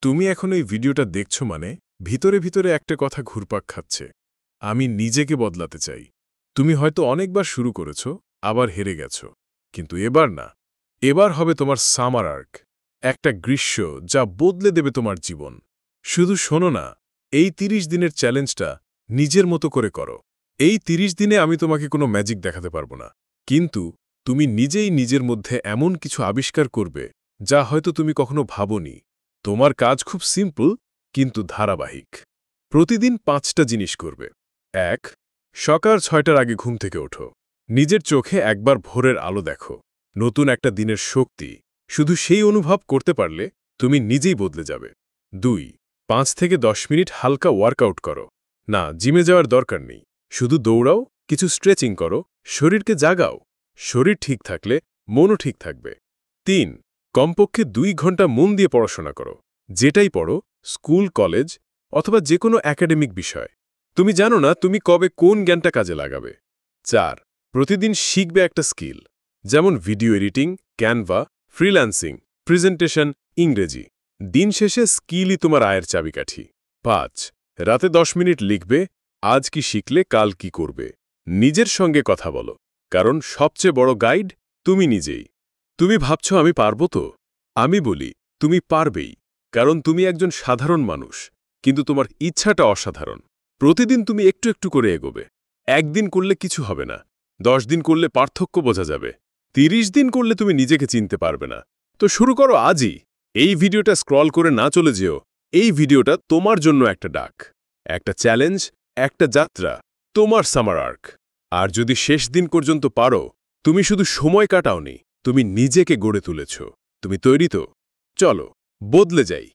তুমি এখন এই ভিডিওটা দেখছো মানে ভিতরে ভিতরে একটা কথা ঘুরপাক খাচ্ছে। আমি নিজেকে বদলাতে চাই। তুমি হয়তো অনেকবার শুরু করেছ, আবার হেরে গেছ। কিন্তু এবার না। এবার হবে তোমার সামার আর্ক। একটা গ্রীষ্ম যা বদলে দেবে তোমার জীবন। শুধু শোনো না, এই ৩০ দিনের চ্যালেঞ্জটা নিজের মতো করে করো। এই ৩০ দিনে আমি তোমাকে কোনো ম্যাজিক দেখাতে পারবো না। কিন্তু তুমি নিজেই নিজের মধ্যে এমন কিছু আবিষ্কার করবে যা হয়তো তুমি কখনো ভাবোনি। তোমার কাজ খুব সিম্পল কিন্তু ধারাবাহিক। প্রতিদিন ৫টা জিনিস করবে। ১. সকাল ৬টার আগে ঘুম থেকে ওঠো। নিজের চোখে একবার ভোরের আলো দেখো। নতুন একটা দিনের শক্তি। শুধু সেই অনুভব করতে পারলে তুমি নিজেই বদলে যাবে। ২. ৫ থেকে ১০ মিনিট হালকা ওয়ার্কআউট করো। না, জিমে যাওয়ার দরকার নেই। শুধু দৌড়াও, কিছু স্ট্রেচিং করো, শরীরকে জাগাও। শরীর ঠিক থাকলে মনও ঠিক থাকবে। ৩. কমপক্ষে ২ ঘন্টা মন দিয়ে পড়াশোনা করো। যেটাই পড়ো, স্কুল, কলেজ অথবা যে কোনো একাডেমিক বিষয়। তুমি জানো না তুমি কবে কোন জ্ঞানটা কাজে লাগাবে। ৪. প্রতিদিন শিখবে একটা স্কিল। যেমন video editing, Canva, freelancing, presentation, ইংরেজি। দিন শেষে স্কিলই তোমার আয়ের চাবিকাঠি। ৫. রাতে ১০ মিনিট লিখবে, আজ কি শিখলে কাল কি করবে। নিজের সঙ্গে কথা বলো, কারণ সবচেয়ে বড় গাইড তুমি নিজেই। তুমি ভাবছো আমি পারবো তো? আমি বলি তুমি পারবেই, কারণ তুমি একজন সাধারণ মানুষ, কিন্তু তোমার ইচ্ছাটা অসাধারণ। প্রতিদিন তুমি একটু একটু করে এগোবে। ১ দিন করলে কিছু হবে না, ১০ দিন করলে পার্থক্য বোঝা যাবে, ৩০ দিন করলে তুমি নিজেকে চিনতে পারবে না। তো শুরু করো আজই। এই ভিডিওটা স্ক্রল করে না চলে যেও। এই ভিডিওটা তোমার জন্য একটা ডাক, একটা চ্যালেঞ্জ, একটা যাত্রা, তোমার সামার আর্ক। আর যদি শেষ দিন পর্যন্ত পারো, তুমি শুধু সময় কাটাওনি, তুমি নিজেকে গড়ে তুলেছ। তুমি তৈরি তো? চলো, বদলে যাই।